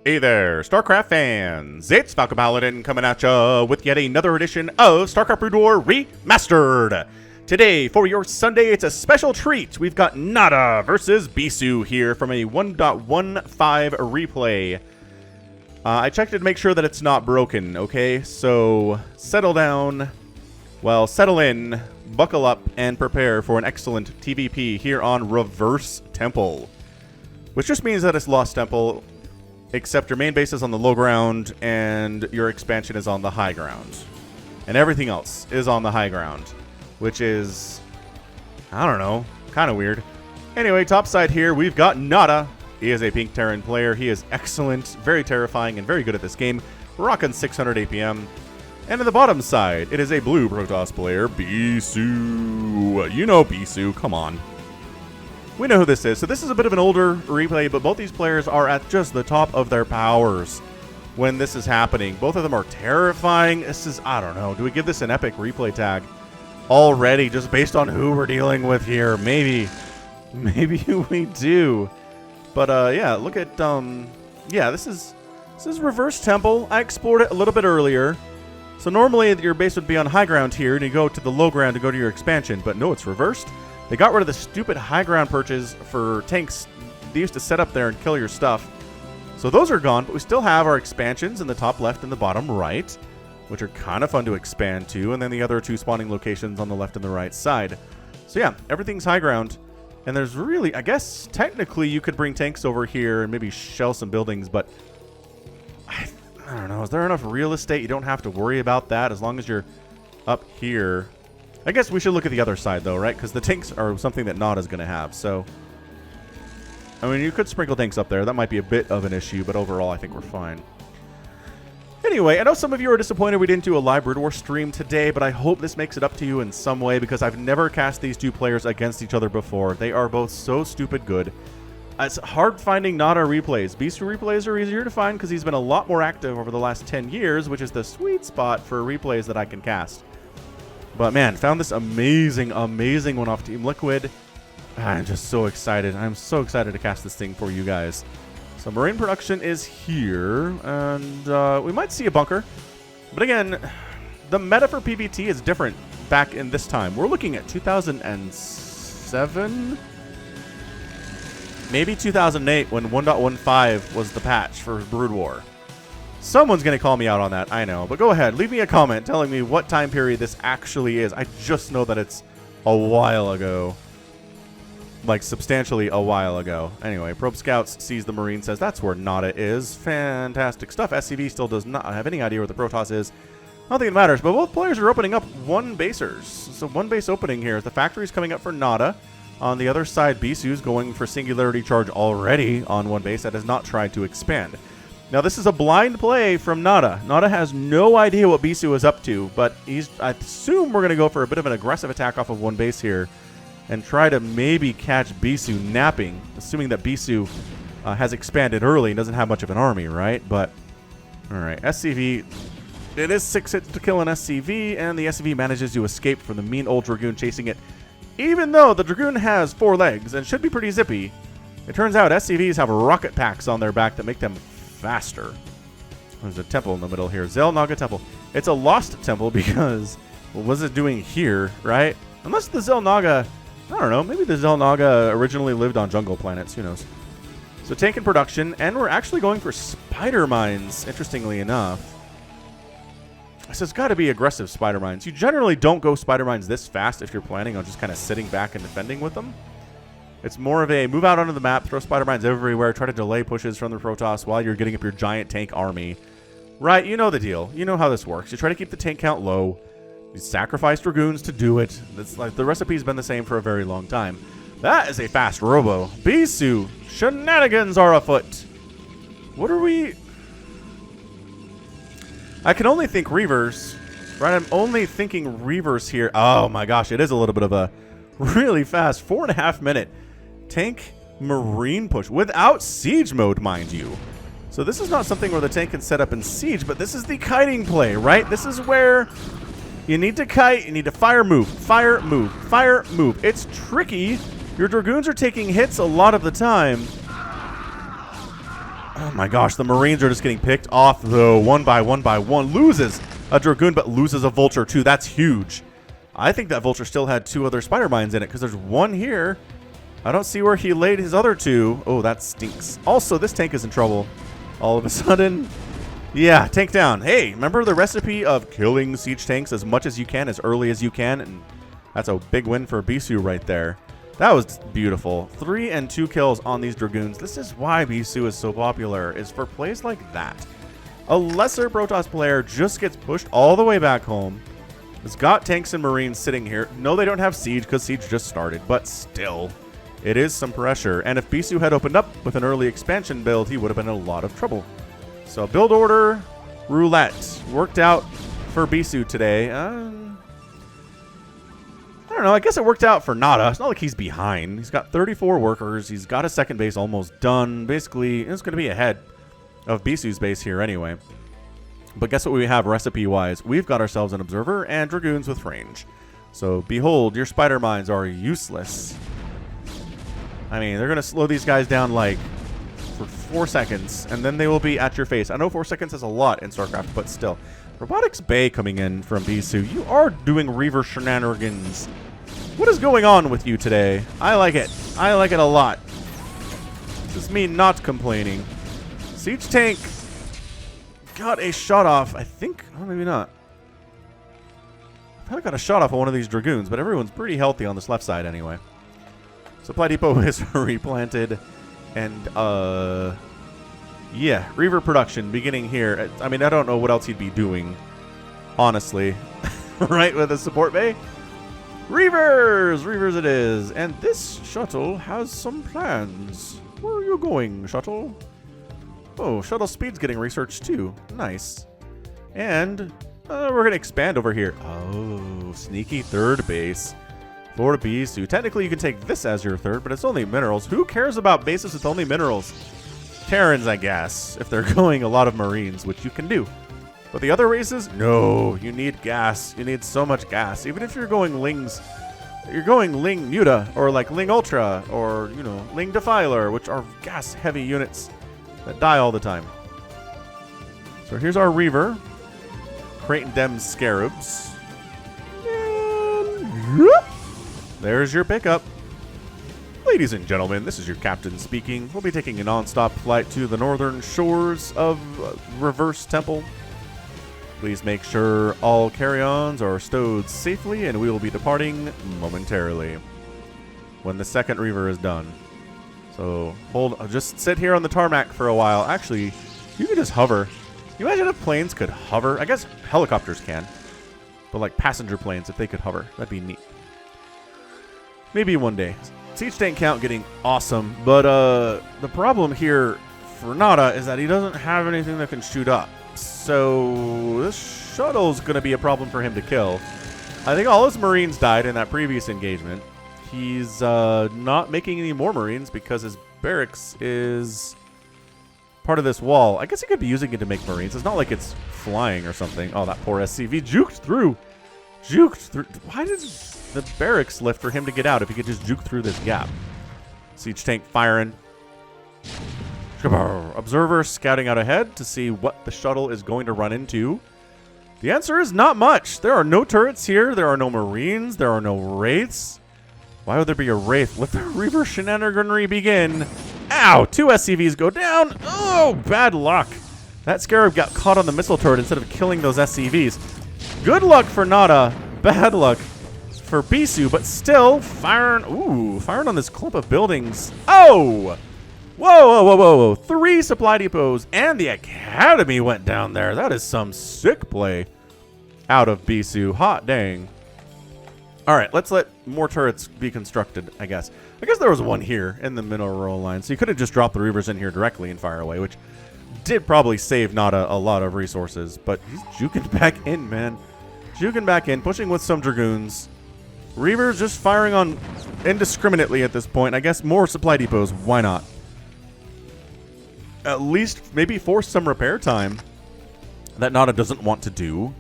Hey there, StarCraft fans! It's Falcon Paladin coming at ya with yet another edition of StarCraft Brood War Remastered! Today, for your Sunday, it's a special treat. We've got NaDa versus Bisu here from a 1.15 replay. I checked it to make sure that it's not broken, okay? So, settle down, well, settle in, buckle up, and prepare for an excellent TVP here on Reverse Temple. Which just means that it's Lost Temple, except your main base is on the low ground and your expansion is on the high ground. And everything else is on the high ground, which is, I don't know, kind of weird. Anyway, top side here, we've got NaDa. He is a pink Terran player. He is excellent, very terrifying, and very good at this game. Rocking 600 APM. And on the bottom side, it is a blue Protoss player, Bisu. You know Bisu, come on. We know who this is. So this is a bit of an older replay, but both these players are at just the top of their powers when this is happening. Both of them are terrifying. This is, I don't know, do we give this an epic replay tag already just based on who we're dealing with here? Maybe we do. But yeah, look at, yeah, this is Reverse Temple. I explored it a little bit earlier. So normally your base would be on high ground here, and you go to the low ground to go to your expansion, but no, it's reversed. They got rid of the stupid high ground perches for tanks they used to set up there and kill your stuff. So those are gone, but we still have our expansions in the top left and the bottom right, which are kind of fun to expand to, and then the other two spawning locations on the left and the right side. So yeah, everything's high ground, and there's really, I guess, technically you could bring tanks over here and maybe shell some buildings, but I don't know, is there enough real estate? You don't have to worry about that as long as you're up here. I guess we should look at the other side, though, right? Because the tanks are something that NaDa's going to have, so... I mean, you could sprinkle tanks up there. That might be a bit of an issue, but overall, I think we're fine. Anyway, I know some of you are disappointed we didn't do a live Brood War stream today, but I hope this makes it up to you in some way, because I've never cast these two players against each other before. They are both so stupid good. It's hard finding NaDa replays. Bisu replays are easier to find because he's been a lot more active over the last 10 years, which is the sweet spot for replays that I can cast. But man, found this amazing one off Team Liquid. I'm just so excited. I'm so excited to cast this thing for you guys. So Marine production is here, and we might see a bunker. But again, the meta for PvT is different back in this time. We're looking at 2007? Maybe 2008 when 1.15 was the patch for Brood War. Someone's going to call me out on that, I know. But go ahead, leave me a comment telling me what time period this actually is. I just know that it's a while ago. Like, substantially a while ago. Anyway, Probe Scouts sees the Marine, says that's where NaDa is. Fantastic stuff. SCV still does not have any idea where the Protoss is. I don't think it matters, but both players are opening up one basers. So one base opening here. The factory's coming up for NaDa. On the other side, Bisu's going for Singularity Charge already on one base that has not tried to expand. Now, this is a blind play from NaDa. NaDa has no idea what Bisu is up to, but I assume we're going to go for a bit of an aggressive attack off of one base here and try to maybe catch Bisu napping, assuming that Bisu has expanded early and doesn't have much of an army, right? But, all right, SCV, it is 6 hits to kill an SCV, and the SCV manages to escape from the mean old Dragoon chasing it. Even though the Dragoon has 4 legs and should be pretty zippy, it turns out SCVs have rocket packs on their back that make them faster. There's a temple in the middle here. Xel'Naga Temple. It's a lost temple because what was it doing here, right? Unless the Xel'Naga, I don't know, maybe the Xel'Naga originally lived on jungle planets, who knows. So tank in production, and we're actually going for spider mines, interestingly enough. So it's got to be aggressive spider mines. You generally don't go spider mines this fast if you're planning on just kind of sitting back and defending with them. It's more of a move out onto the map, throw spider mines everywhere, try to delay pushes from the Protoss while you're getting up your giant tank army. Right, you know the deal. You know how this works. You try to keep the tank count low. You sacrifice Dragoons to do it. It's like the recipe's been the same for a very long time. That is a fast robo. Bisu, shenanigans are afoot. What are we... I can only think reavers. Right, I'm only thinking reavers here. Oh my gosh, it is a little bit of a really fast 4.5 minute tank Marine push without siege mode, mind you. So this is not something where the tank can set up in siege, but this is the kiting play, right? This is where you need to kite, you need to fire, move, fire, move, fire, move. It's tricky. Your Dragoons are taking hits a lot of the time. Oh my gosh, the Marines are just getting picked off, though, one by one. Loses a Dragoon, but loses a Vulture, too. That's huge. I think that Vulture still had 2 other Spider Mines in it, because there's 1 here. I don't see where he laid his other 2. Oh, that stinks. Also, this tank is in trouble. All of a sudden, yeah, tank down. Hey, remember the recipe of killing siege tanks as much as you can, as early as you can? And that's a big win for Bisu right there. That was beautiful. 3 and 2 kills on these Dragoons. This is why Bisu is so popular, is for plays like that. A lesser Protoss player just gets pushed all the way back home. It's got tanks and Marines sitting here. No, they don't have siege because siege just started, but still, it is some pressure. And if Bisu had opened up with an early expansion build, he would have been in a lot of trouble. So build order roulette worked out for Bisu today. I don't know. I guess it worked out for NaDa. It's not like he's behind. He's got 34 workers. He's got a second base almost done. Basically, it's going to be ahead of Bisu's base here anyway. But guess what we have recipe-wise? We've got ourselves an Observer and Dragoons with range. So, behold, your Spider Mines are useless. I mean, they're going to slow these guys down, like, for 4 seconds, and then they will be at your face. I know 4 seconds is a lot in StarCraft, but still. Robotics Bay coming in from Bisu. You are doing reaver shenanigans. What is going on with you today? I like it. I like it a lot. This is me not complaining. Siege tank got a shot off, I think. Oh, maybe not. Probably got a shot off of one of these Dragoons, but everyone's pretty healthy on this left side anyway. Supply depot is replanted. And, yeah, reaver production beginning here. I mean, I don't know what else he'd be doing, honestly. Right, with a support bay? Reavers! Reavers it is. And this shuttle has some plans. Where are you going, shuttle? Oh, shuttle speed's getting researched too. Nice. And we're going to expand over here. Oh, sneaky third base for Bisu. Technically, you can take this as your third, but it's only minerals. Who cares about bases with only minerals? Terrans, I guess, if they're going a lot of Marines, which you can do. But the other races, no, you need gas. You need so much gas. Even if you're going Lings, you're going Ling Muta, or like Ling Ultra, or, you know, Ling Defiler, which are gas-heavy units that die all the time. So here's our Reaver, creating them Scarabs. And whoop, there's your pickup. Ladies and gentlemen, this is your captain speaking. We'll be taking a non-stop flight to the northern shores of Reverse Temple. Please make sure all carry-ons are stowed safely, and we will be departing momentarily when the second Reaver is done. So just sit here on the tarmac for a while. Actually, you can just hover. Can you imagine if planes could hover? I guess helicopters can, but like passenger planes, if they could hover, that'd be neat. Maybe one day. Siege tank count getting awesome, but the problem here for NaDa is that he doesn't have anything that can shoot up. So this shuttle's going to be a problem for him to kill. I think all his Marines died in that previous engagement. He's not making any more Marines because his barracks is part of this wall. I guess he could be using it to make Marines. It's not like it's flying or something. Oh, that poor SCV juked through. Juked through. Why did the barracks lift for him to get out if he could just juke through this gap? Siege tank firing. Observer scouting out ahead to see what the shuttle is going to run into. The answer is not much. There are no turrets here. There are no Marines. There are no Wraiths. Why would there be a Wraith? Let the Reaver shenaniganry begin. Ow! 2 SCVs go down. Oh, bad luck. That Scarab got caught on the missile turret instead of killing those SCVs. Good luck for NaDa. Bad luck for Bisu, but still firing. Ooh, firing on this clump of buildings. Oh! Whoa. 3 supply depots and the academy went down there. That is some sick play out of Bisu. Hot dang. All right, let's let more turrets be constructed, I guess. I guess there was one here in the mineral line, so you could have just dropped the Reavers in here directly and fire away, which did probably save NaDa a lot of resources. But he's juking back in, man. Juking back in, pushing with some Dragoons. Reavers just firing on indiscriminately at this point. I guess more supply depots. Why not? At least maybe force some repair time that NaDa doesn't want to do.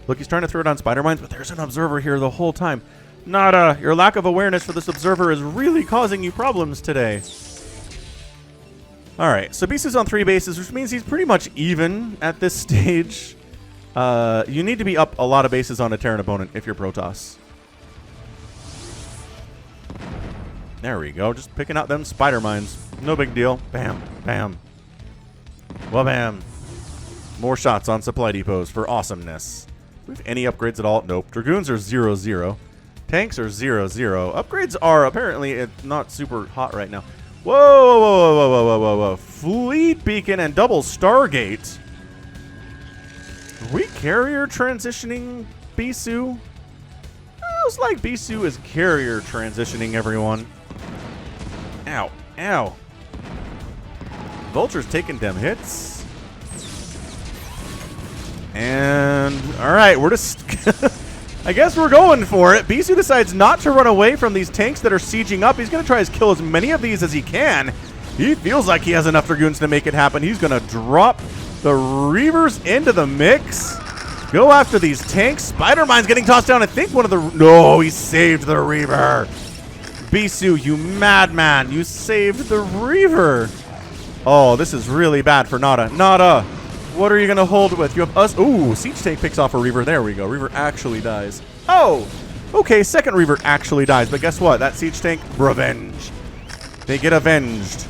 Look, he's trying to throw it on Spider Mines, but there's an Observer here the whole time. NaDa, your lack of awareness for this Observer is really causing you problems today. All right, so Bisu's on 3 bases, which means he's pretty much even at this stage. You need to be up a lot of bases on a Terran opponent if you're Protoss. There we go. Just picking out them spider mines. No big deal. Bam. Bam. Well, bam. More shots on supply depots for awesomeness. Do we have any upgrades at all? Nope. Dragoons are 0-0. Tanks are 0-0. Upgrades are apparently not super hot right now. Whoa, whoa, whoa, whoa, whoa, whoa, whoa, whoa. Fleet beacon and double Stargate. Are we carrier transitioning Bisu? Feels like Bisu is carrier transitioning everyone. Ow. Ow. Vulture's taking them hits. And, alright, we're just... I guess we're going for it. Bisu decides not to run away from these tanks that are sieging up. He's going to try to kill as many of these as he can. He feels like he has enough Dragoons to make it happen. He's going to drop the Reavers into the mix. Go after these tanks. Spider-Mine's getting tossed down. I think one of the... No, he saved the Reaver. Bisu, you madman. You saved the Reaver. Oh, this is really bad for NaDa. NaDa, what are you going to hold with? You have us. Ooh, Siege Tank picks off a Reaver. There we go. Reaver actually dies. Oh, okay. Second Reaver actually dies. But guess what? That Siege Tank, revenge. They get avenged.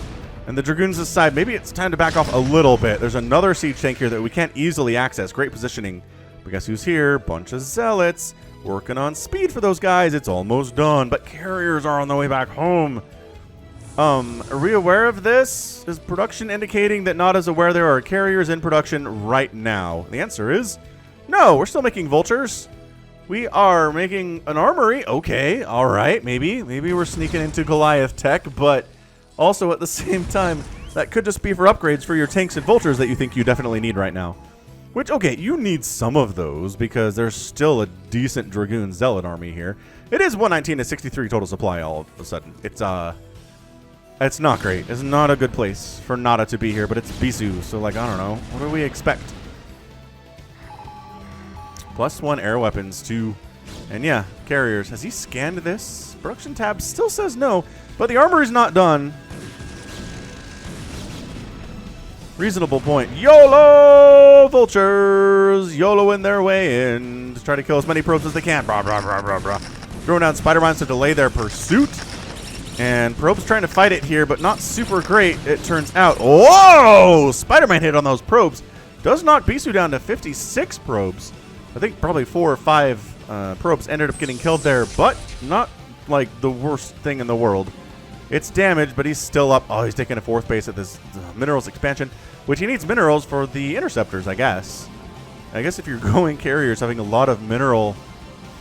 And the Dragoons decide maybe it's time to back off a little bit. There's another Siege Tank here that we can't easily access. Great positioning. But guess who's here? Bunch of Zealots. Working on speed for those guys. It's almost done. But carriers are on the way back home. Are we aware of this? Is production indicating that NaDa's aware there are carriers in production right now? The answer is no. We're still making vultures. We are making an armory. Okay, all right, maybe we're sneaking into Goliath tech, but also at the same time, that could just be for upgrades for your tanks and vultures that you think you definitely need right now. Which, okay, you need some of those because there's still a decent Dragoon Zealot army here. It is 119 to 63 total supply all of a sudden. It's not great. It's not a good place for NaDa to be here, but it's Bisu, so, like, I don't know. What do we expect? +1 air weapons, too. And, yeah, carriers. Has he scanned this? Production tab still says no, but the armor is not done. Reasonable point. YOLO! Vultures! YOLOing their way in to try to kill as many probes as they can. Brah, brah, brah, brah, brah. Throwing down spider mines to delay their pursuit. And Probe's trying to fight it here, but not super great, it turns out. Whoa! Spider-Man hit on those probes. Does knock Bisu down to 56 probes. I think probably 4 or 5 probes ended up getting killed there, but not like the worst thing in the world. It's damaged, but he's still up. Oh, he's taking a 4th base at this minerals expansion, which he needs minerals for the interceptors, I guess. I guess if you're going carriers, having a lot of mineral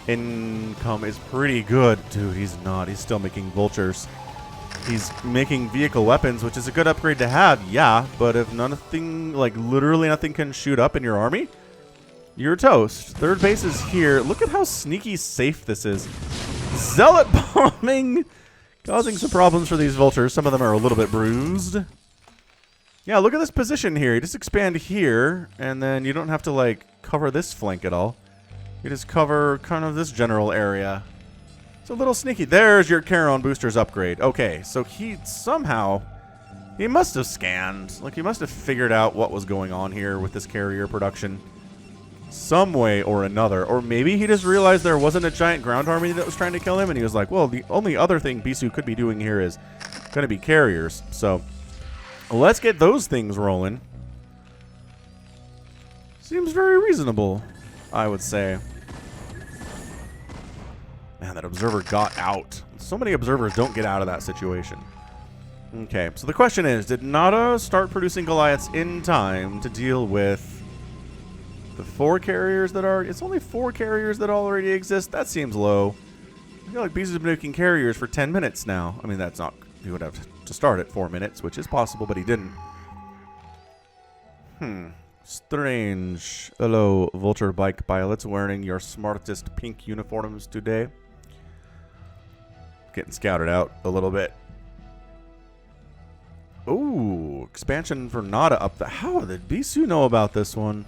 income is pretty good. Dude, he's not. He's still making vultures. He's making vehicle weapons, which is a good upgrade to have, yeah, but if nothing, like literally nothing can shoot up in your army, you're toast. 3rd base is here. Look at how sneaky safe this is. Zealot bombing, causing some problems for these vultures. Some of them are a little bit bruised. Yeah, look at this position here. You just expand here, and then you don't have to, like, cover this flank at all. You just cover kind of this general area. It's a little sneaky. There's your Charon boosters upgrade. Okay, so he somehow... he must have scanned. Like, he must have figured out what was going on here with this carrier production. Some way or another. Or maybe he just realized there wasn't a giant ground army that was trying to kill him, and he was like, well, the only other thing Bisu could be doing here is going to be carriers. So, let's get those things rolling. Seems very reasonable, I would say. Man, that observer got out. So many observers don't get out of that situation. Okay, so the question is, did NaDa start producing Goliaths in time to deal with the 4 carriers that are... it's only 4 carriers that already exist? That seems low. I feel like Bisu's been making carriers for 10 minutes now. I mean, that's not... he would have to start at 4 minutes, which is possible, but he didn't. Strange. Hello, Vulture Bike pilots wearing your smartest pink uniforms today. Getting scouted out a little bit. Ooh, expansion for NaDa up the... how did Bisu know about this one?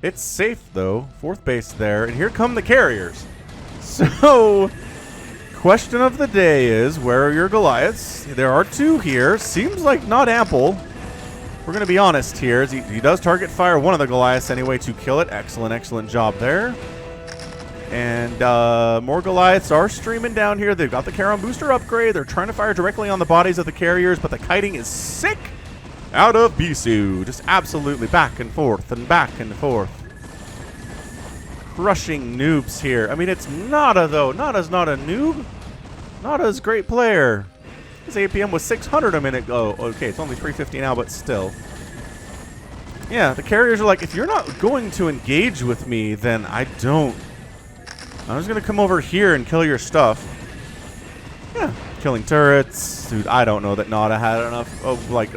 It's safe, though. 4th base there. And here come the carriers. So, question of the day is, where are your Goliaths? There are 2 here. Seems like not ample. We're going to be honest here. He does target fire one of the Goliaths anyway to kill it. Excellent, excellent job there. And more Goliaths are streaming down here. They've got the Charon booster upgrade. They're trying to fire directly on the bodies of the carriers, but the kiting is sick out of Bisu. Just absolutely back and forth and back and forth. Crushing noobs here. I mean, it's NaDa, though. NaDa's not a noob. NaDa's a great player. His APM was 600 a minute ago. Oh, okay, it's only 350 now, but still. Yeah, the carriers are like, if you're not going to engage with me, then I'm just going to come over here and kill your stuff. Yeah, killing turrets. Dude, I don't know that NaDa had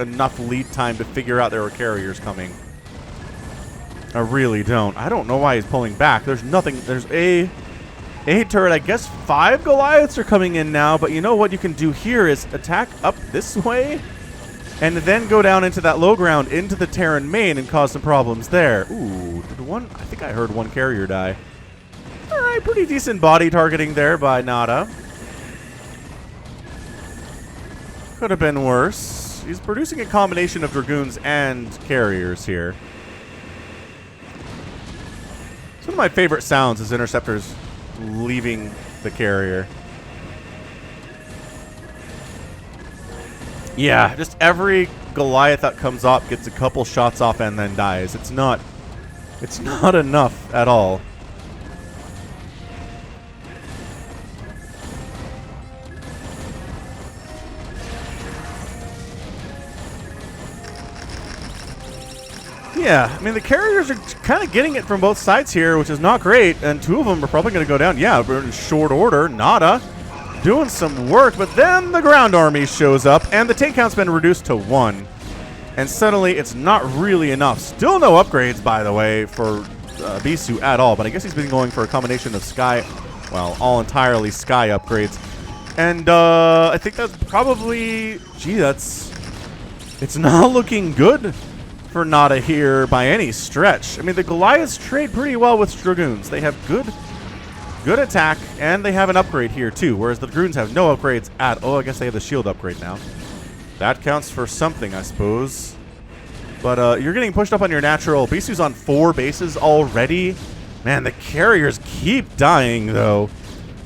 enough lead time to figure out there were carriers coming. I really don't. I don't know why he's pulling back. There's nothing. There's a turret. I guess 5 Goliaths are coming in now, but you know what you can do here is attack up this way and then go down into that low ground into the Terran main and cause some problems there. Ooh, I think I heard 1 carrier die. All right, pretty decent body targeting there by NaDa. Could have been worse. He's producing a combination of Dragoons and carriers here. One of my favorite sounds is interceptors leaving the carrier. Yeah, just every Goliath that comes up gets a couple shots off and then dies. It's not enough at all. Yeah, I mean, the carriers are kind of getting it from both sides here, which is not great, and 2 of them are probably going to go down. Yeah, we're in short order. NaDa doing some work, but then the ground army shows up, and the tank count's been reduced to 1. And suddenly, it's not really enough. Still no upgrades, by the way, for Bisu at all, but I guess he's been going for a combination of Sky, well, all entirely Sky upgrades. And I think that's probably, it's not looking good for NaDa here by any stretch. I mean, the Goliaths trade pretty well with Dragoons. They have good attack, and they have an upgrade here too, whereas the Dragoons have no upgrades at all. I guess they have the shield upgrade now. That counts for something, I suppose. But you're getting pushed up on your natural. Bisu's on 4 bases already. Man, the carriers keep dying, though.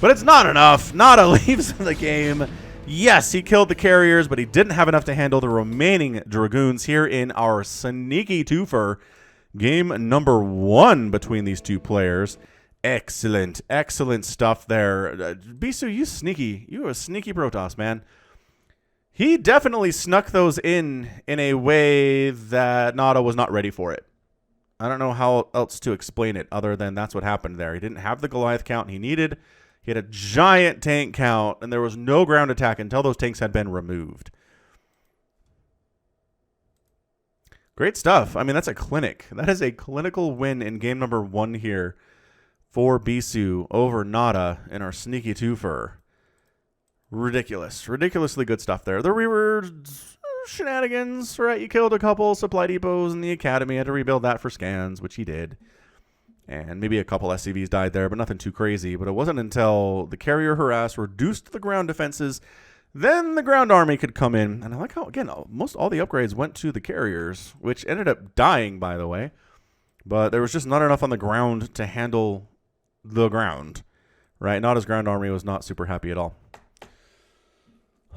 But it's not enough. NaDa leaves the game. Yes, he killed the carriers, but he didn't have enough to handle the remaining Dragoons here in our sneaky twofer. Game number 1 between these 2 players. Excellent, excellent stuff there. Bisu, you a sneaky Protoss, man. He definitely snuck those in a way that NaDa was not ready for it. I don't know how else to explain it other than that's what happened there. He didn't have the Goliath count he needed. He had a giant tank count, and there was no ground attack until those tanks had been removed. Great stuff. I mean, that's a clinic. That is a clinical win in game number 1 here for Bisu over NaDa in our sneaky twofer. Ridiculous. Ridiculously good stuff there. The reaver shenanigans, right? You killed a couple supply depots in the academy. Had to rebuild that for scans, which he did. And maybe a couple SCVs died there, but nothing too crazy. But it wasn't until the carrier harass reduced the ground defenses, then the ground army could come in. And I like how, again, most all the upgrades went to the carriers, which ended up dying, by the way. But there was just not enough on the ground to handle the ground, right? NaDa's ground army was not super happy at all.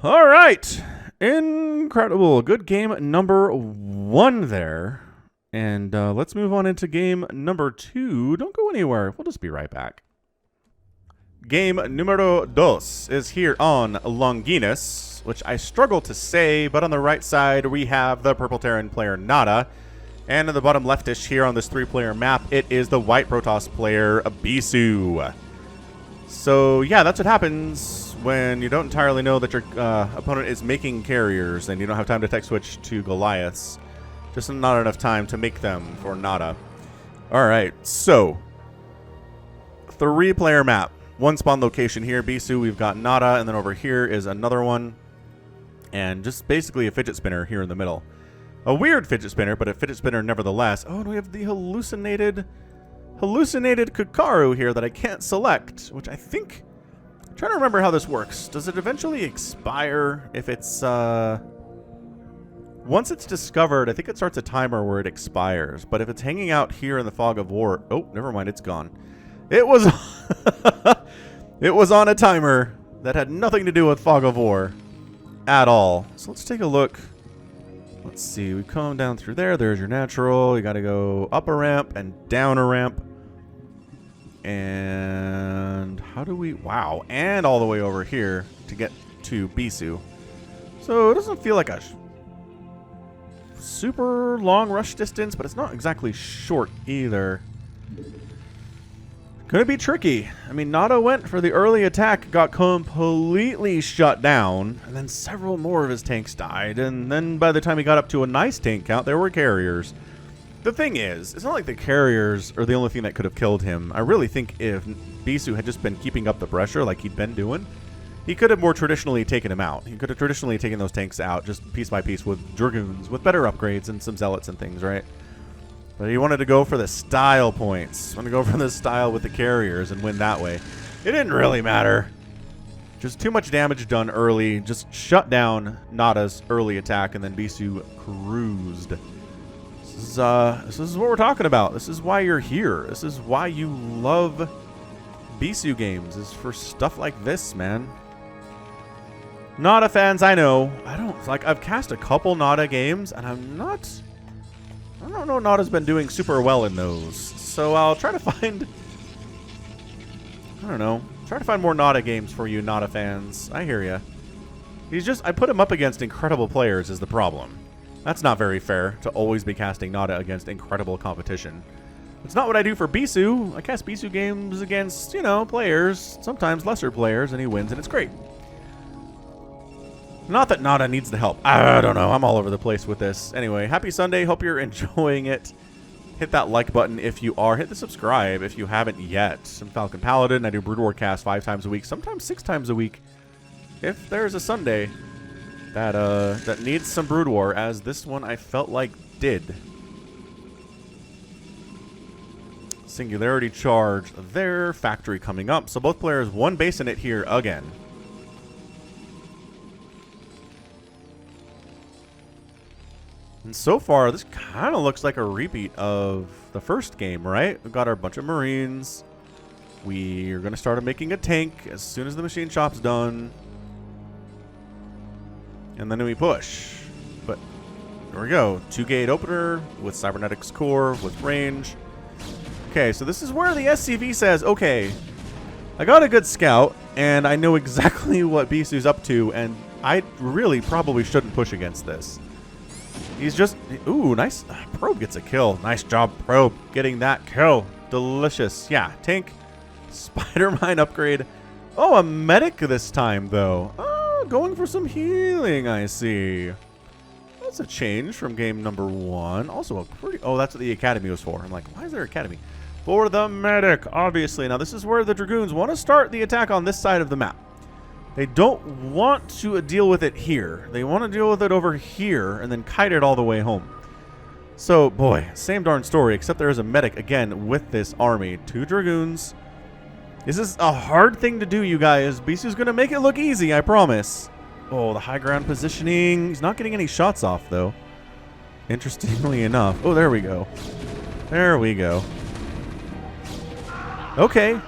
All right. Incredible. Good game number 1 there. And let's move on into game number 2. Don't go anywhere. We'll just be right back. Game numero 2 is here on Longinus, which I struggle to say, but on the right side, we have the purple Terran player NaDa. And in the bottom leftish here on this 3-player map, it is the white Protoss player Bisu. So, yeah, that's what happens when you don't entirely know that your opponent is making carriers and you don't have time to tech switch to Goliaths. Just not enough time to make them for NaDa. All right, so 3-player map. 1 spawn location here, Bisu. We've got NaDa, and then over here is another one. And just basically a fidget spinner here in the middle. A weird fidget spinner, but a fidget spinner nevertheless. Oh, and we have the hallucinated Kakaru here that I can't select, which I think I'm trying to remember how this works. Does it eventually expire if it's, once it's discovered, I think it starts a timer where it expires. But if it's hanging out here in the fog of war... Oh, never mind, it's gone. It was... it was on a timer that had nothing to do with fog of war at all. So let's take a look. Let's see, we come down through there. There's your natural. You got to go up a ramp and down a ramp. And how do we... Wow. And all the way over here to get to Bisu. So it doesn't feel like a super long rush distance, but it's not exactly short either. Could be tricky. I mean, NaDa went for the early attack, got completely shut down, and then several more of his tanks died, and then by the time he got up to a nice tank count, there were carriers. The thing is, it's not like the carriers are the only thing that could have killed him. I really think if Bisu had just been keeping up the pressure like he'd been doing, he could have more traditionally taken him out. He could have traditionally taken those tanks out just piece by piece with Dragoons, with better upgrades and some Zealots and things, right? But he wanted to go for the style points. Wanted to go for the style with the carriers and win that way. It didn't really matter. Just too much damage done early. Just shut down NaDa's early attack, and then Bisu cruised. This is what we're talking about. This is why you're here. This is why you love Bisu games, is for stuff like this, man. NaDa fans, I know. I've cast a couple NaDa games, and I don't know, NaDa's been doing super well in those. So I'll try to find, try to find more NaDa games for you NaDa fans. I hear ya. I put him up against incredible players is the problem. That's not very fair to always be casting NaDa against incredible competition. It's not what I do for Bisu. I cast Bisu games against, players, sometimes lesser players, and he wins, and it's great. Not that NaDa needs the help. I don't know. I'm all over the place with this. Anyway, happy Sunday. Hope you're enjoying it. Hit that like button if you are. Hit the subscribe if you haven't yet. I'm Falcon Paladin. I do Brood War cast 5 times a week, sometimes 6 times a week. If there's a Sunday that needs some Brood War, as this one I felt like did. Singularity charge there. Factory coming up. So both players, one base in it here again. And so far, this kind of looks like a repeat of the first game, right? We've got our bunch of Marines. We are going to start making a tank as soon as the machine shop's done. And then we push. But there we go. 2-gate opener with cybernetics core with range. Okay, so this is where the SCV says, okay, I got a good scout, and I know exactly what Bisu's up to, and I really probably shouldn't push against this. He's just... Ooh, nice. Probe gets a kill. Nice job, Probe, getting that kill. Delicious. Yeah, tank. Spider mine upgrade. Oh, a medic this time, though. Oh, going for some healing, I see. That's a change from game number 1. Also a pretty... Oh, that's what the academy was for. I'm like, why is there academy? For the medic, obviously. Now, this is where the Dragoons want to start the attack on this side of the map. They don't want to deal with it here. They want to deal with it over here and then kite it all the way home. So, boy, same darn story, except there is a medic, again, with this army. 2 Dragoons. This is a hard thing to do, you guys. Bisu's going to make it look easy, I promise. Oh, the high ground positioning. He's not getting any shots off, though. Interestingly enough. Oh, there we go. There we go. Okay.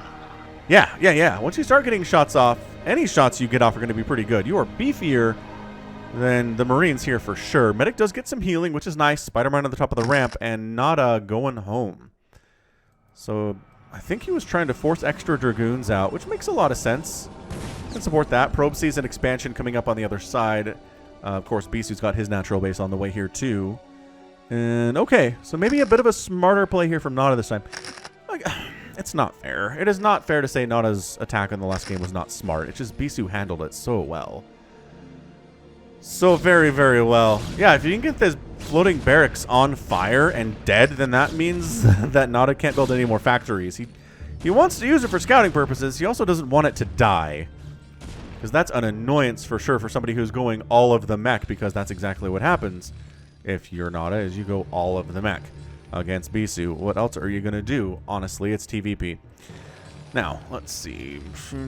Yeah. Once you start getting shots off, any shots you get off are going to be pretty good. You are beefier than the Marines here for sure. Medic does get some healing, which is nice. Spider-Man on the top of the ramp, and NaDa going home. So I think he was trying to force extra Dragoons out, which makes a lot of sense. Can support that. Probe sees an expansion coming up on the other side. Of course, Bisu's got his natural base on the way here too. And okay, so maybe a bit of a smarter play here from NaDa this time. It's not fair. It is not fair to say NaDa's attack in the last game was not smart. It's just Bisu handled it so well. So very, very well. Yeah, if you can get this floating barracks on fire and dead, then that means that NaDa can't build any more factories. He wants to use it for scouting purposes. He also doesn't want it to die. Because that's an annoyance for sure for somebody who's going all of the mech, because that's exactly what happens if you're NaDa, is you go all of the mech against Bisu. What else are you going to do? Honestly, it's TVP. Now, let's see.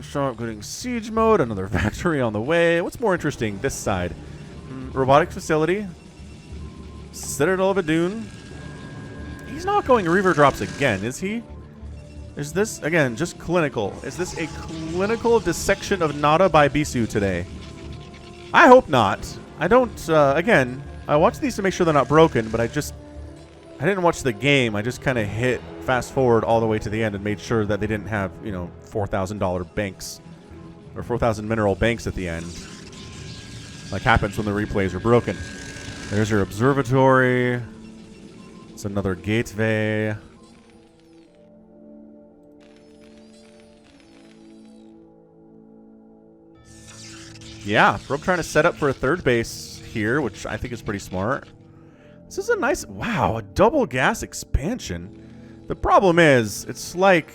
Sharp getting siege mode, another factory on the way. What's more interesting? This side. Robotics facility. Citadel of Adun. He's not going reaver drops again, is he? Is this, again, just clinical? Is this a clinical dissection of NaDa by Bisu today? I hope not. I don't, again, I watch these to make sure they're not broken, but I didn't watch the game. I just kind of hit fast forward all the way to the end and made sure that they didn't have, you know, $4,000 banks or 4,000 mineral banks at the end. Like happens when the replays are broken. There's your observatory. It's another gateway. Yeah, Probe trying to set up for a third base here, which I think is pretty smart. This is a nice... Wow, a double gas expansion. The problem is, it's like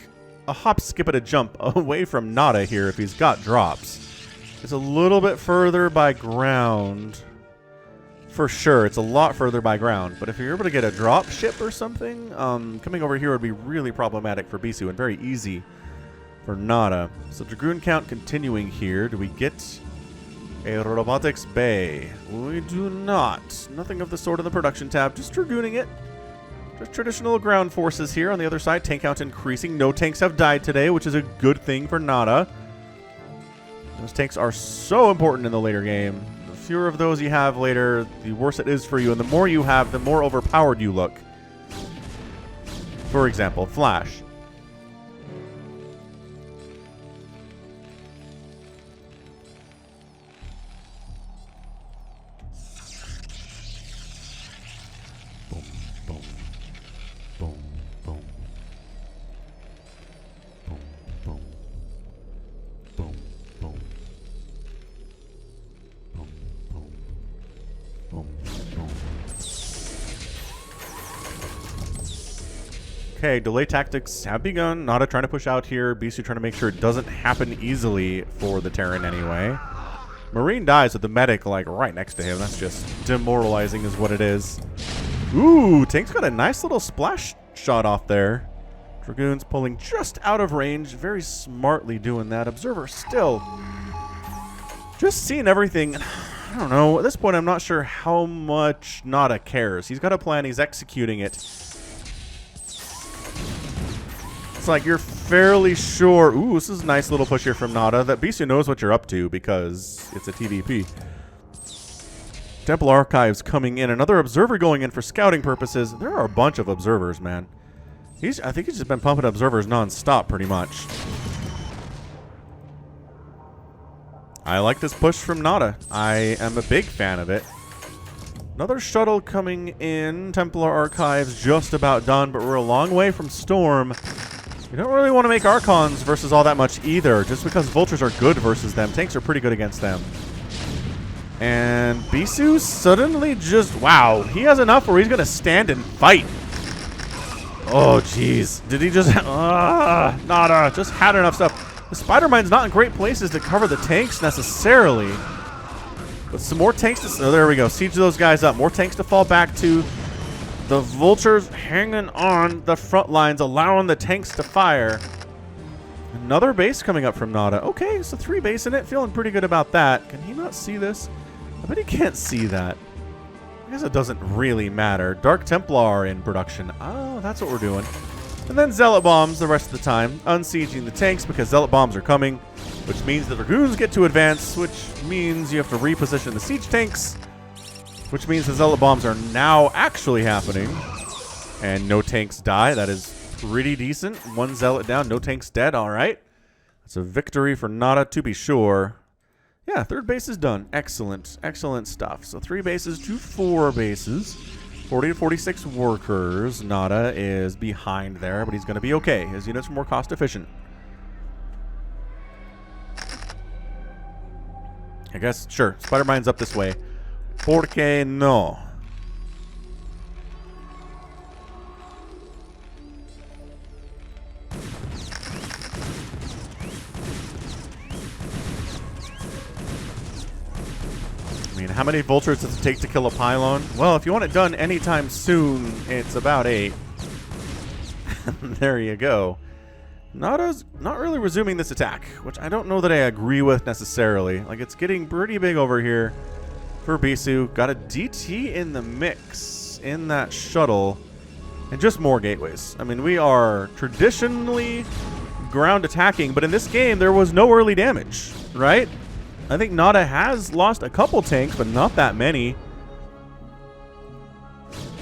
a hop, skip, and a jump away from NaDa here if he's got drops. It's a little bit further by ground. For sure, it's a lot further by ground. But if you're able to get a drop ship or something, coming over here would be really problematic for Bisu and very easy for NaDa. So Dragoon count continuing here. Do we get a robotics bay? We do not. Nothing of the sort in the production tab. Just Dragooning it. Just traditional ground forces here. On the other side, tank count increasing. No tanks have died today, which is a good thing for NaDa. Those tanks are so important in the later game. The fewer of those you have later, the worse it is for you. And the more you have, the more overpowered you look. For example, Flash. Okay, delay tactics have begun. NaDa trying to push out here. Bisu trying to make sure it doesn't happen easily for the Terran anyway. Marine dies with the medic like right next to him. That's just demoralizing is what it is. Ooh, Tank's got a nice little splash shot off there. Dragoon's pulling just out of range. Very smartly doing that. Observer still just seeing everything. I don't know. At this point, I'm not sure how much NaDa cares. He's got a plan. He's executing it. It's like you're fairly sure. Ooh, this is a nice little push here from NaDa. That Bisu knows what you're up to because it's a TVP. Temple Archives coming in. Another observer going in for scouting purposes. There are a bunch of observers, man. I think he's just been pumping observers non-stop pretty much. I like this push from NaDa. I am a big fan of it. Another shuttle coming in. Templar Archives just about done, but we're a long way from Storm. You don't really want to make Archons versus all that much either, just because Vultures are good versus them. Tanks are pretty good against them. And Bisu suddenly just... Wow, he has enough where he's going to stand and fight. Oh, jeez. Did he just... NaDa just had enough stuff. The Spider Mine's not in great places to cover the tanks necessarily. But some more tanks to... Oh, there we go. Siege those guys up. More tanks to fall back to. The Vultures hanging on the front lines, allowing the tanks to fire. Another base coming up from NaDa. Okay, so 3 base in it. Feeling pretty good about that. Can he not see this? I bet he can't see that. I guess it doesn't really matter. Dark Templar in production. Oh, that's what we're doing. And then Zealot Bombs the rest of the time. Unsieging the tanks because Zealot Bombs are coming. Which means the Dragoons get to advance. Which means you have to reposition the siege tanks. Which means the Zealot Bombs are now actually happening. And no tanks die. That is pretty decent. 1 Zealot down. No tanks dead. All right. That's a victory for NaDa to be sure. Yeah, 3rd base is done. Excellent. Excellent stuff. So 3 bases to 4 bases. 40 to 46 workers. NaDa is behind there, but he's going to be okay. His units are more cost efficient. I guess, sure. Spider Mine's up this way. Porque no? I mean, how many Vultures does it take to kill a pylon? Well, if you want it done anytime soon, it's about 8. There you go. NaDa's not really resuming this attack, which I don't know that I agree with necessarily. Like, it's getting pretty big over here for Bisu. Got a DT in the mix in that shuttle, and just more gateways. I mean, we are traditionally ground attacking, but in this game, there was no early damage, right? I think NaDa has lost a couple tanks, but not that many.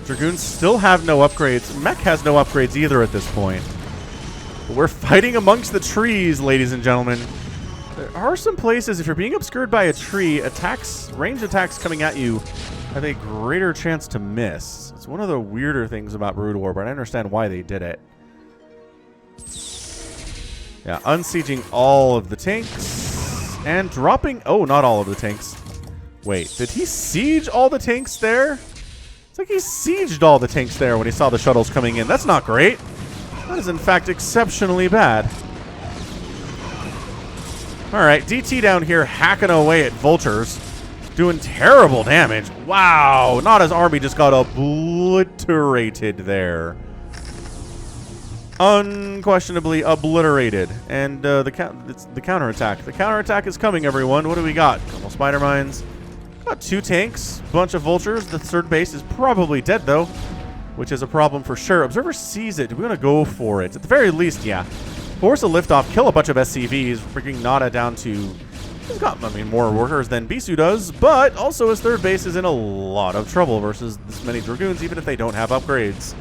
Dragoons still have no upgrades. Mech has no upgrades either at this point. But we're fighting amongst the trees, ladies and gentlemen. There are some places, if you're being obscured by a tree, ranged attacks coming at you have a greater chance to miss. It's one of the weirder things about Brood War, but I understand why they did it. Yeah, unsieging all of the tanks and dropping... Oh, not all of the tanks. Wait, did he siege all the tanks there? It's like he sieged all the tanks there when he saw the shuttles coming in. That's not great. That is, in fact, exceptionally bad. All right, DT down here hacking away at vultures. Doing terrible damage. Wow, NaDa's army just got obliterated there. Unquestionably obliterated. And it's the counterattack. The counterattack is coming, everyone. What do we got? Couple spider mines. Got 2 tanks. Bunch of vultures. The third base is probably dead, though, which is a problem for sure. Observer sees it. Do we want to go for it? At the very least, yeah. Force a liftoff. Kill a bunch of SCVs. Bringing NaDa down to... He's got, I mean, more workers than Bisu does, but also his third base is in a lot of trouble versus this many Dragoons, even if they don't have upgrades.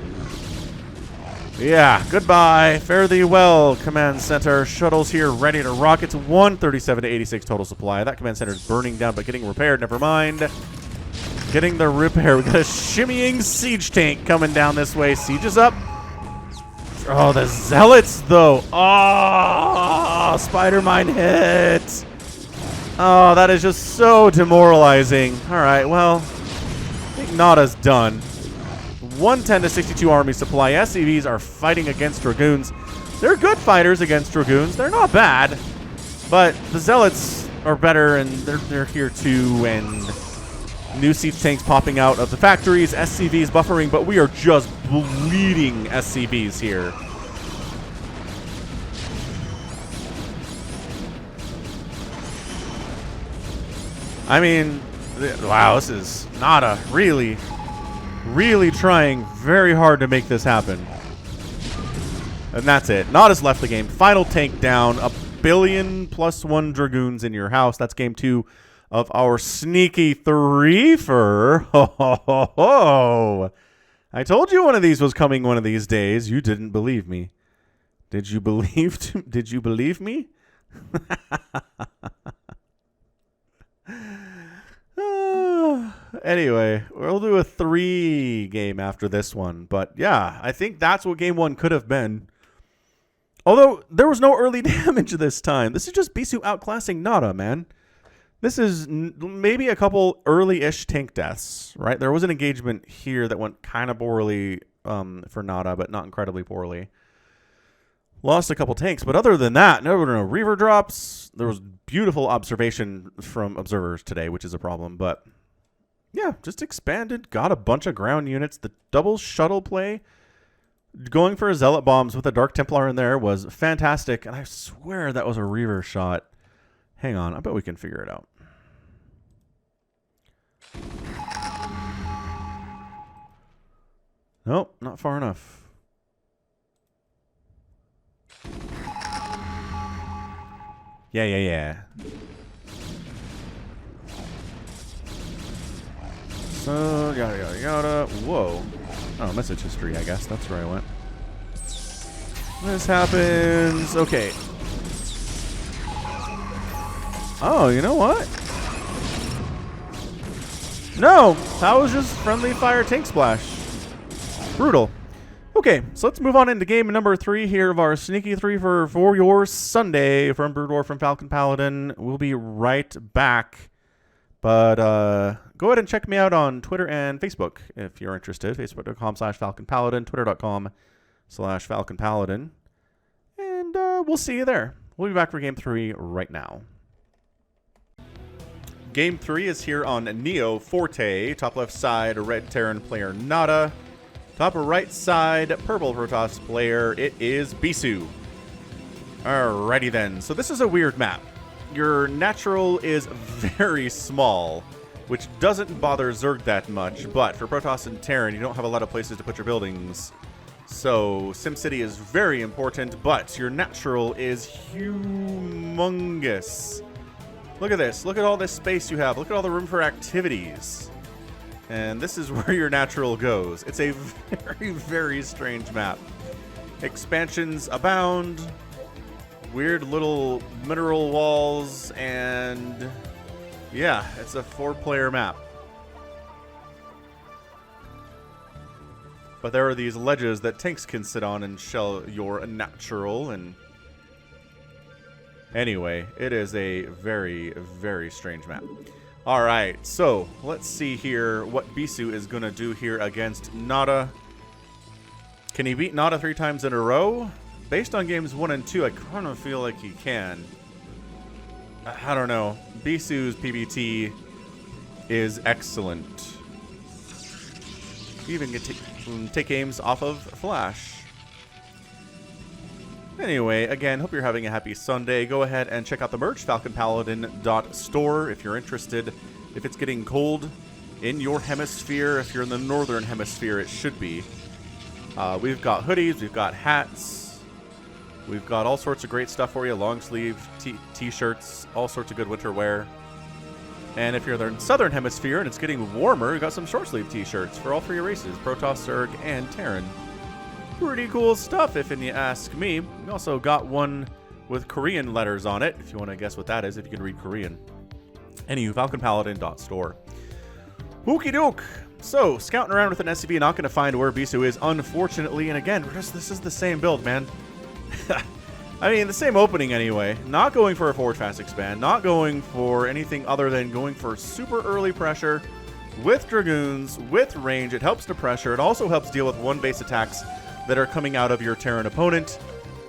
Yeah, goodbye. Fare thee well, Command Center. Shuttles here ready to rock. It's 137 to 86 total supply. That Command Center is burning down, but getting repaired. Never mind. Getting the repair. We got a shimmying siege tank coming down this way. Siege is up. Oh, the Zealots, though. Oh, Spider Mine hit. Oh, that is just so demoralizing. All right, well, I think NaDa's done. 110 to 62 army supply. SCVs are fighting against Dragoons. They're good fighters against Dragoons. They're not bad, but the Zealots are better, and they're here too, and new siege tanks popping out of the factories, SCVs buffering, but we are just bleeding SCVs here. I mean, wow, this is NaDa really trying very hard to make this happen. And that's it. NaDa's left the game. Final tank down. 1,000,000,000+1 Dragoons in your house. That's game 2 of our sneaky threefer. Ho, ho, ho, ho. I told you one of these was coming one of these days. You didn't believe me. Did you believe me? Anyway, we'll do a 3 game after this one. But yeah, I think that's what game 1 could have been. Although there was no early damage this time. This is just Bisu outclassing NaDa, man. This is maybe a couple early-ish tank deaths, right? There was an engagement here that went kind of poorly for NaDa, but not incredibly poorly. Lost a couple tanks, but other than that, no reaver drops. There was beautiful observation from observers today, which is a problem, but yeah, just expanded, got a bunch of ground units. The double shuttle play, going for Zealot bombs with a Dark Templar in there was fantastic, and I swear that was a reaver shot. Hang on, I bet we can figure it out. Nope, not far enough. Yeah. So, yada. Whoa. Oh, message history, I guess. That's where I went. This happens. Okay. Oh, you know what? No, that was just friendly fire tank splash. Brutal. Okay, so let's move on into game number 3 here of our sneaky 3 for your Sunday from Brood War from Falcon Paladin. We'll be right back. But go ahead and check me out on Twitter and Facebook if you're interested. Facebook.com/FalconPaladin, Twitter.com/FalconPaladin. And we'll see you there. We'll be back for game 3 right now. Game 3 is here on Neo Forte. Top left side, red Terran player NaDa. Top right side, purple Protoss player, it is Bisu. Alrighty then. So this is a weird map. Your natural is very small, which doesn't bother Zerg that much, but for Protoss and Terran, you don't have a lot of places to put your buildings. So SimCity is very important, but your natural is humongous. Look at this. Look at all this space you have. Look at all the room for activities. And this is where your natural goes. It's a very, very strange map. Expansions abound. Weird little mineral walls, and yeah, it's a 4-player map. But there are these ledges that tanks can sit on and shell your natural, and anyway, it is a very, very strange map. Alright, so let's see here what Bisu is going to do here against NaDa. Can he beat NaDa 3 times in a row? Based on games 1 and 2, I kind of feel like he can. I don't know. Bisu's PBT is excellent. You even get to take aims off of Flash. Anyway, again, hope you're having a happy Sunday. Go ahead and check out the merch, falconpaladin.store, if you're interested. If it's getting cold in your hemisphere, if you're in the northern hemisphere, it should be. We've got hoodies, we've got hats. We've got all sorts of great stuff for you. Long sleeve t-shirts, all sorts of good winter wear. And if you're in the southern hemisphere and it's getting warmer, we've got some short sleeve t-shirts for all 3 races, Protoss, Zerg, and Terran. Pretty cool stuff if you ask me. We also got one with Korean letters on it, if you want to guess what that is, if you can read Korean. Anywho, falconpaladin.store. Okie doke. So, scouting around with an SCV, not going to find where Bisu is, unfortunately. And again, this is the same build, man. I mean, the same opening anyway. Not going for a forward fast expand. Not going for anything other than going for super early pressure with Dragoons, with range. It helps to pressure. It also helps deal with 1 base attacks that are coming out of your Terran opponent.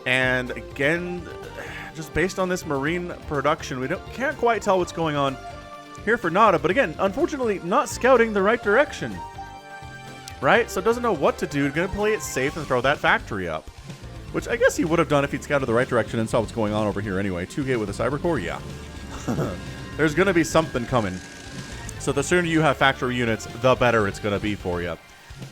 And again, just based on this Marine production, we can't quite tell what's going on here for NaDa. But again, unfortunately, not scouting the right direction. Right? So doesn't know what to do. Going to play it safe and throw that factory up. Which I guess he would have done if he'd scouted the right direction and saw what's going on over here anyway. 2-gate with a cyber core? Yeah. There's going to be something coming. So the sooner you have factory units, the better it's going to be for you.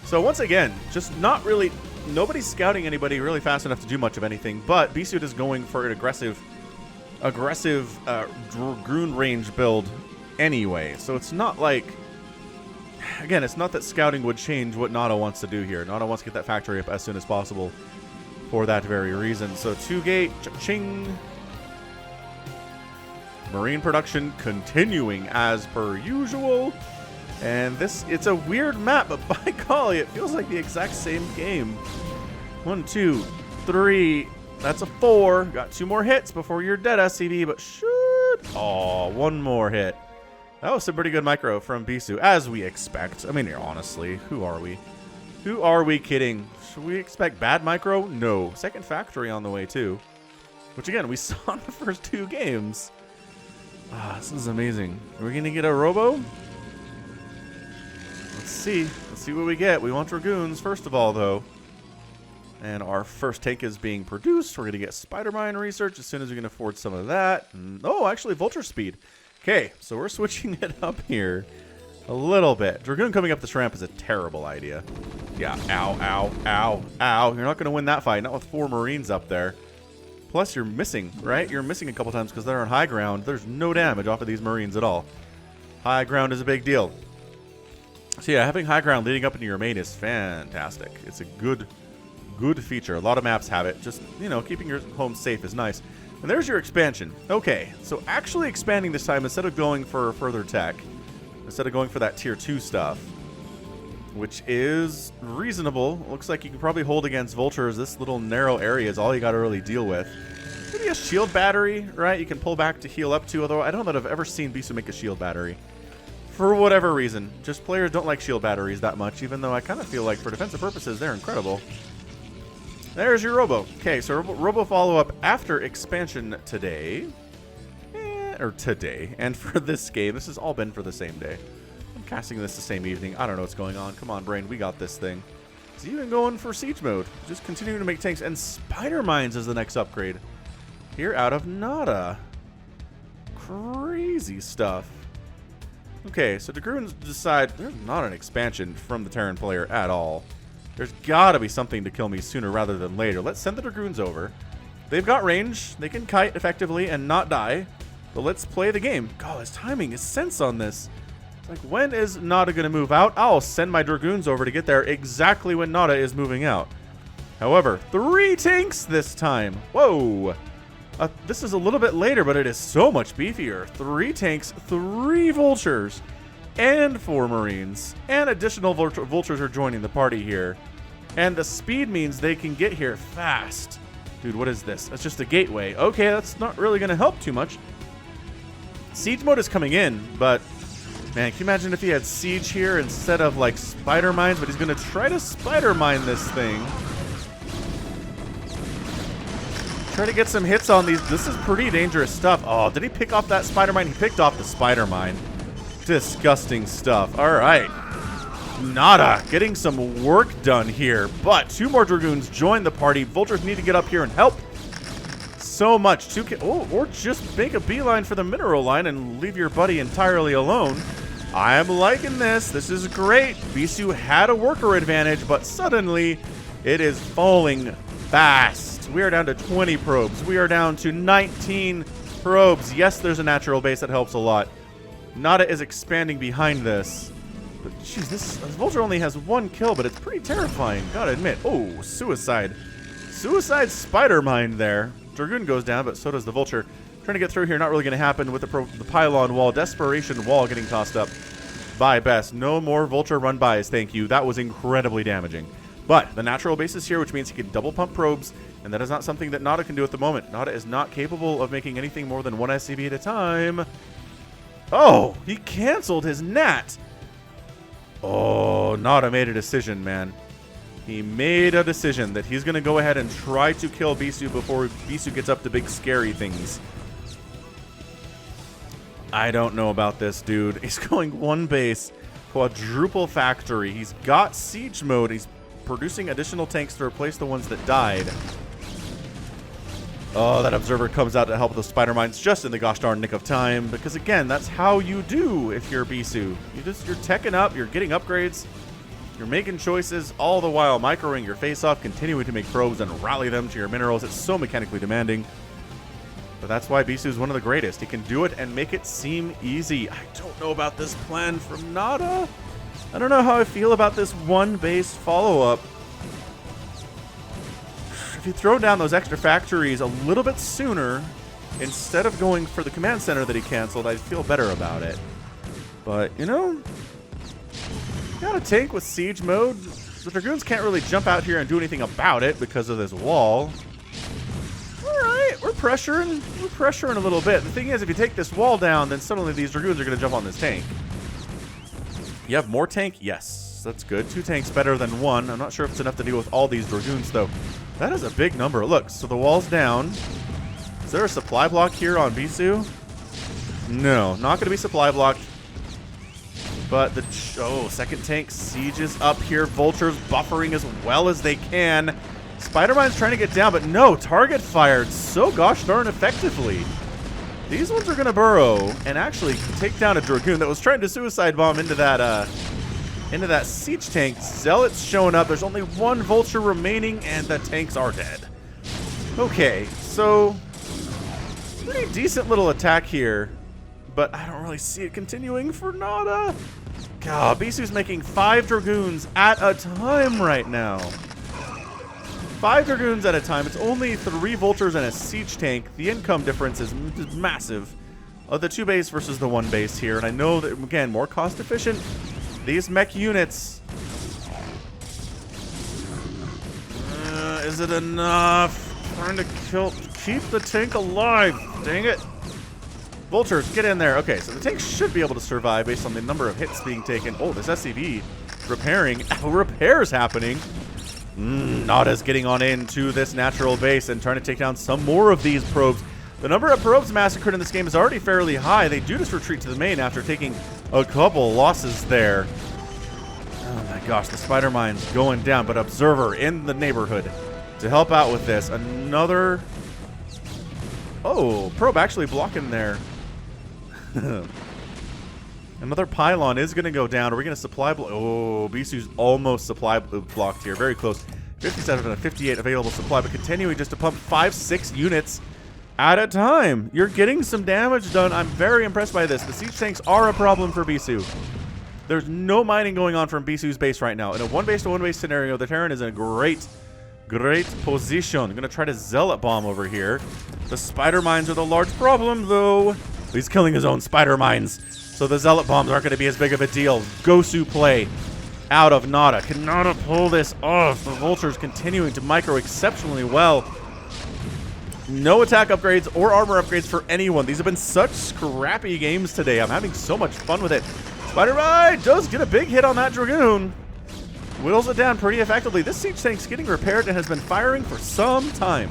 So once again, just not really... Nobody's scouting anybody really fast enough to do much of anything, but Bisu is going for an aggressive Dragoon range build anyway. So it's not like... Again, it's not that scouting would change what NaDa wants to do here. NaDa wants to get that factory up as soon as possible. For that very reason. So 2-gate, cha-ching. Marine production continuing as per usual. And it's a weird map, but by golly, it feels like the exact same game. 1, 2, 3. That's a 4. Got 2 more hits before you're dead, SCV, but shoot. Oh, 1 more hit. That was some pretty good micro from Bisu, as we expect. I mean, honestly, who are we? Who are we kidding? Should we expect bad micro? No. Second factory on the way, too. Which, again, we saw in the first 2 games. Ah, this is amazing. Are we going to get a robo? Let's see. Let's see what we get. We want Dragoons, first of all, though. And our first tank is being produced. We're going to get Spider Mine research as soon as we can afford some of that. And, oh, actually, Vulture speed. Okay, so we're switching it up here. A little bit. Dragoon coming up this ramp is a terrible idea. Yeah, ow, ow, ow, ow. You're not going to win that fight. Not with 4 Marines up there. Plus, you're missing, right? You're missing a couple times because they're on high ground. There's no damage off of these Marines at all. High ground is a big deal. So yeah, having high ground leading up into your main is fantastic. It's a good feature. A lot of maps have it. Just, you know, keeping your home safe is nice. And there's your expansion. Okay, so actually expanding this time instead of going for further tech. Instead of going for that tier 2 stuff, which is reasonable. Looks like you can probably hold against vultures. This little narrow area is all you got to really deal with. Maybe a shield battery, right? You can pull back to heal up to, although I don't know that I've ever seen Bisu make a shield battery. For whatever reason. Just players don't like shield batteries that much, even though I kind of feel like for defensive purposes, they're incredible. There's your robo. Okay, so robo follow-up after expansion today. Or today. And for this game, this has all been for the same day. I'm casting this the same evening. I don't know what's going on. Come on, brain. We got this thing. It's even going for siege mode. Just continuing to make tanks. And Spider Mines is the next upgrade. here out of NaDa. Crazy stuff. Okay, so Dragoons decide there's not an expansion from the Terran player at all. There's gotta be something to kill me sooner rather than later. Let's send the Dragoons over. They've got range. They can kite effectively and not die. But let's play the game. God, his timing is sense on this. It's like, when is NaDa going to move out? I'll send my Dragoons over to get there exactly when NaDa is moving out. However, 3 tanks this time. Whoa. This is a little bit later, but it is so much beefier. 3 tanks, 3 vultures, and 4 marines. And additional vultures are joining the party here. And the speed means they can get here fast. Dude, what is this? That's just a gateway. Okay, that's not really going to help too much. Siege mode is coming in, but man, can you imagine if he had siege here instead of like spider mines? But he's going to try to spider mine this thing. Try to get some hits on these. This is pretty dangerous stuff. Oh, did he pick off that spider mine? He picked off the spider mine. Disgusting stuff. All right. NaDa getting some work done here, but 2 more Dragoons join the party. Vultures need to get up here and help. So much. Or just make a beeline for the mineral line and leave your buddy entirely alone. I'm liking this. This is great. Bisu had a worker advantage, but suddenly it is falling fast. We are down to 20 probes. We are down to 19 probes. Yes, there's a natural base that helps a lot. NaDa is expanding behind this. But jeez, this vulture only has 1 kill, but it's pretty terrifying. Gotta admit. Oh, suicide. Suicide spider mine there. Dragoon goes down, but so does the vulture. Trying to get through here, not really going to happen with the pylon wall. Desperation wall getting tossed up by Best. No more vulture run-bys, thank you. That was incredibly damaging. But the natural base is here, which means he can double pump probes, and that is not something that NaDa can do at the moment. NaDa is not capable of making anything more than 1 SCV at a time. Oh, he canceled his Nat. Oh, NaDa made a decision, man. He made a decision that he's going to go ahead and try to kill Bisu before Bisu gets up to big scary things. I don't know about this, dude. He's going 1 base, quadruple factory. He's got siege mode. He's producing additional tanks to replace the ones that died. Oh, that observer comes out to help the spider mines just in the gosh darn nick of time. Because again, that's how you do if you're Bisu. You're teching up, you're getting upgrades. You're making choices, all the while microing your face off, continuing to make probes and rally them to your minerals. It's so mechanically demanding. But that's why Bisu is one of the greatest. He can do it and make it seem easy. I don't know about this plan from NaDa. I don't know how I feel about this 1 base follow-up. If you throw down those extra factories a little bit sooner, instead of going for the command center that he canceled, I'd feel better about it. But, you know, got a tank with siege mode. The Dragoons can't really jump out here and do anything about it because of this wall. Alright, we're pressuring. We're pressuring a little bit. The thing is, if you take this wall down, then suddenly these Dragoons are going to jump on this tank. You have more tank? Yes, that's good. 2 tanks better than 1. I'm not sure if it's enough to deal with all these Dragoons, though. That is a big number. Look, so the wall's down. Is there a supply block here on Bisu? No, not going to be supply blocked. But the second tank sieges up here. Vultures buffering as well as they can. Spider-Mine's trying to get down, but no, target fired so gosh darn effectively. These ones are going to burrow and actually take down a Dragoon that was trying to suicide bomb into that siege tank. Zealots showing up. There's only 1 vulture remaining, and the tanks are dead. Okay, so pretty decent little attack here. But I don't really see it continuing for NaDa. God, Bisu's making 5 Dragoons at a time right now. 5 Dragoons at a time. It's only 3 vultures and a siege tank. The income difference is massive. The 2 base versus the 1 base here. And I know that, again, more cost efficient. These mech units. Is it enough? Trying to keep the tank alive. Dang it. Vultures, get in there. Okay, so the tank should be able to survive based on the number of hits being taken. Oh, this SCV repairing. Repairs happening. NaDa's getting on into this natural base and trying to take down some more of these probes. The number of probes massacred in this game is already fairly high. They do just retreat to the main after taking a couple losses there. Oh my gosh, the spider mine's going down, but Observer in the neighborhood to help out with this. Another Oh, probe actually blocking there. Another pylon is going to go down. Are we going to supply block? Oh, Bisu's almost supply blocked here. Very close. 57 and a 58 available supply, but continuing just to pump 5-6 units at a time. You're getting some damage done. I'm very impressed by this. The siege tanks are a problem for Bisu. There's no mining going on from Bisu's base right now. In a one-base to one-base scenario, the Terran is in a great position. I'm going to try to Zealot Bomb over here. The Spider Mines are the large problem, though. He's killing his own Spider Mines. So the Zealot Bombs aren't going to be as big of a deal. Gosu play out of NaDa. Can NaDa pull this off? The Vulture's continuing to micro exceptionally well. No attack upgrades or armor upgrades for anyone. These have been such scrappy games today. I'm having so much fun with it. Spider-Mine does get a big hit on that Dragoon. Whittles it down pretty effectively. This siege tank's getting repaired and has been firing for some time.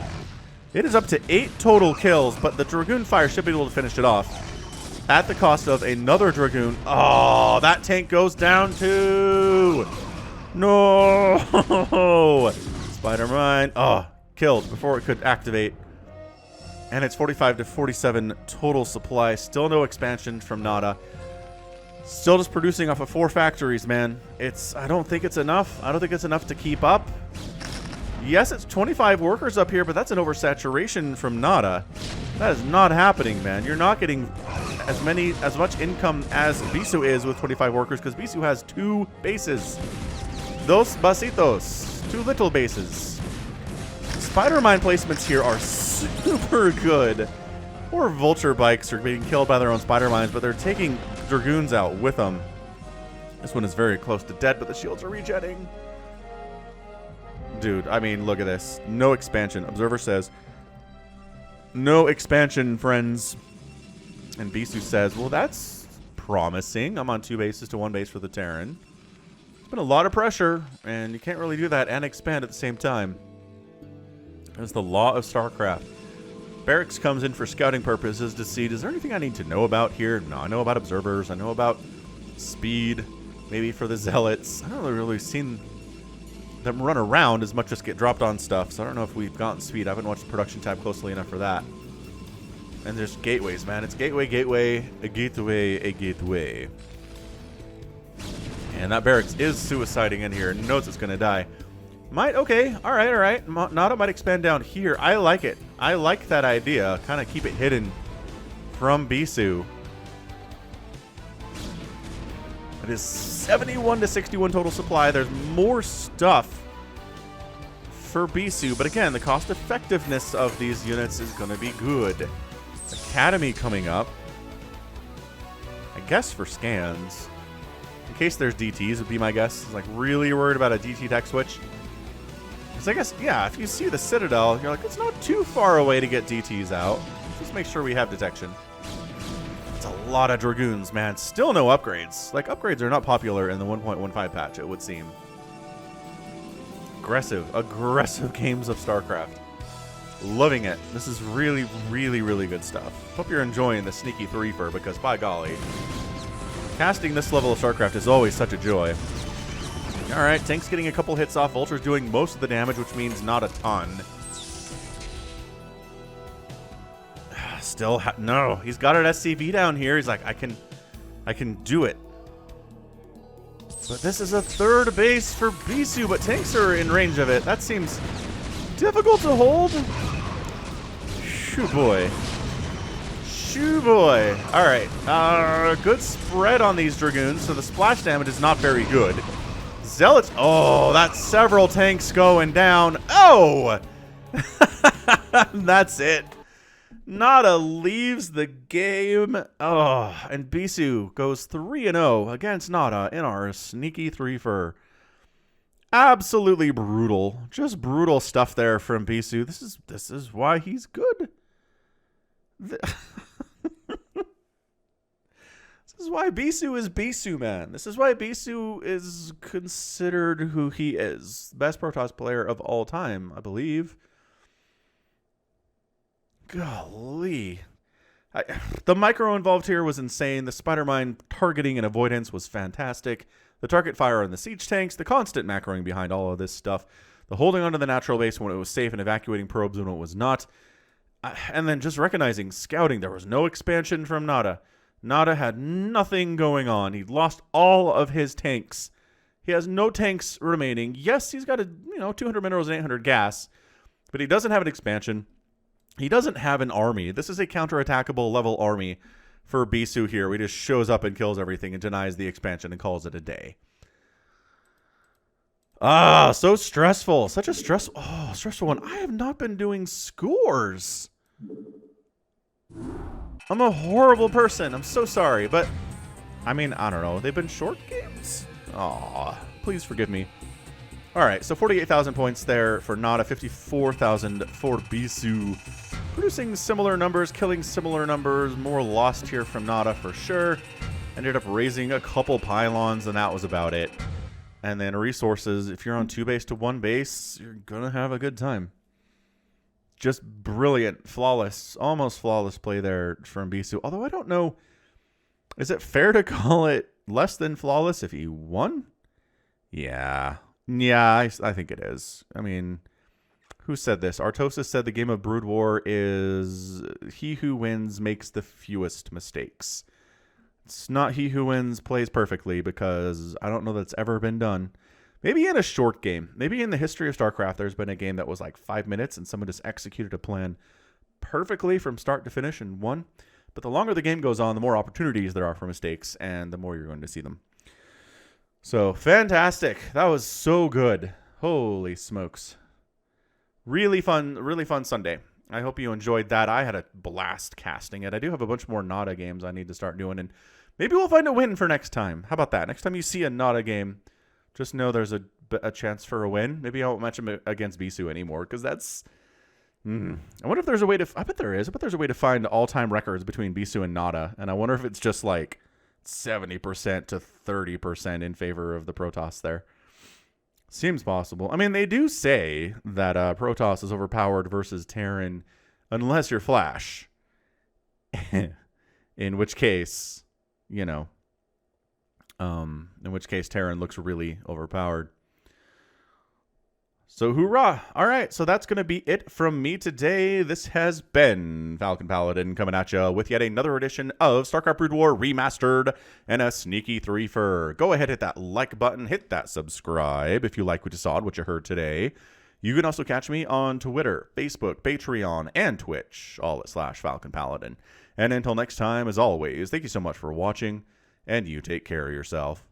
It is up to 8 total kills, but the Dragoon fire should be able to finish it off. At the cost of another Dragoon. Oh, that tank goes down too. No. Spider-Mine. Oh, killed before it could activate. And it's 45 to 47 total supply. Still no expansion from NaDa. Still just producing off of 4 factories, man. I don't think it's enough. I don't think it's enough to keep up. Yes, it's 25 workers up here, but that's an oversaturation from NaDa. That is not happening, man. You're not getting as much income as Bisu is with 25 workers, because Bisu has 2 bases. Dos basitos. 2 little bases. Spider Mine placements here are super good. Poor Vulture bikes are being killed by their own Spider Mines, but they're taking Dragoons out with them. This one is very close to dead, but the shields are regenning. Dude, I mean, look at this. No expansion. Observer says, no expansion, friends. And Bisu says, well, that's promising. I'm on 2 bases to 1 base for the Terran. It's been a lot of pressure, and you can't really do that and expand at the same time. There's the law of StarCraft. Barracks comes in for scouting purposes to see, is there anything I need to know about here? No, I know about observers. I know about speed, maybe for the Zealots. I don't really seen them run around as much as get dropped on stuff, so I don't know if we've gotten speed. I haven't watched the production tab closely enough for that. And there's gateways, man. It's gateway, a gateway. And that barracks is suiciding in here. Knows it's going to die. Okay. All right. NaDa might expand down here. I like it. I like that idea. Kind of keep it hidden from Bisu. It is 71 to 61 total supply. There's more stuff for Bisu. But again, the cost effectiveness of these units is going to be good. Academy coming up. I guess for scans. In case there's DTs would be my guess. It's like really worried about a DT tech switch. Because I guess, yeah, if you see the Citadel, you're like, it's not too far away to get DTs out. Just make sure we have detection. It's a lot of Dragoons, man. Still no upgrades. Like, upgrades are not popular in the 1.15 patch, it would seem. Aggressive games of StarCraft. Loving it. This is really, really, really good stuff. Hope you're enjoying the sneaky threefer, because by golly, casting this level of StarCraft is always such a joy. Alright, tank's getting a couple hits off. Vulture's doing most of the damage, which means not a ton. Still, no. He's got an SCV down here. He's like, I can do it. But this is a 3rd base for Bisu, but tanks are in range of it. That seems difficult to hold. Shoo boy. Alright. Good spread on these Dragoons, so the splash damage is not very good. Zealots. Oh, that's several tanks going down. Oh! That's it. NaDa leaves the game. Oh, and Bisu goes 3-0 against NaDa in our sneaky threefer. Absolutely brutal. Just brutal stuff there from Bisu. This is why he's good. This is why Bisu is Bisu, man. This is why Bisu is considered who he is. Best Protoss player of all time, I believe. Golly. The micro involved here was insane. The Spider Mine targeting and avoidance was fantastic. The target fire on the siege tanks, the constant macroing behind all of this stuff, the holding onto the natural base when it was safe and evacuating probes when it was not. And then just recognizing scouting, there was no expansion from NaDa. NaDa had nothing going on. He lost all of his tanks. He has no tanks remaining. Yes, he's got 200 minerals and 800 gas, but he doesn't have an expansion. He doesn't have an army. This is a counterattackable level army for Bisu here. He just shows up and kills everything and denies the expansion and calls it a day. Ah, so stressful. Such a stressful one. I have not been doing scores. I'm a horrible person. I'm so sorry, but I mean, I don't know. They've been short games. Aw, please forgive me. All right, so 48,000 points there for NaDa, 54,000 for Bisu. Producing similar numbers, killing similar numbers, more lost here from NaDa for sure. Ended up raising a couple pylons, and that was about it. And then resources, if you're on 2 base to 1 base, you're going to have a good time. Just brilliant, flawless, almost flawless play there from Bisu. Although I don't know, is it fair to call it less than flawless if he won? Yeah, I think it is. I mean, who said this? Artosis said the game of Brood War is he who wins makes the fewest mistakes. It's not he who wins plays perfectly, because I don't know that's ever been done. Maybe in a short game. Maybe in the history of StarCraft, there's been a game that was like 5 minutes and someone just executed a plan perfectly from start to finish and won. But the longer the game goes on, the more opportunities there are for mistakes, and the more you're going to see them. So, fantastic. That was so good. Holy smokes. Really fun Sunday. I hope you enjoyed that. I had a blast casting it. I do have a bunch more NaDa games I need to start doing, and maybe we'll find a win for next time. How about that? Next time you see a NaDa game, just know there's a chance for a win. Maybe I won't match him against Bisu anymore, because that's... I wonder if there's a way to... I bet there is. I bet there's a way to find all-time records between Bisu and NaDa, and I wonder if it's just like 70% to 30% in favor of the Protoss there. Seems possible. I mean, they do say that Protoss is overpowered versus Terran unless you're Flash. In which case, in which case Terran looks really overpowered. So hoorah. All right, so that's going to be it from me today. This has been Falcon Paladin coming at you with yet another edition of StarCraft Brood War Remastered and a sneaky threefer. Go ahead, hit that like button, hit that subscribe if you like what you saw and what you heard today. You can also catch me on Twitter, Facebook, Patreon, and Twitch, all at /Falcon Paladin. And until next time, as always, thank you so much for watching, and you take care of yourself.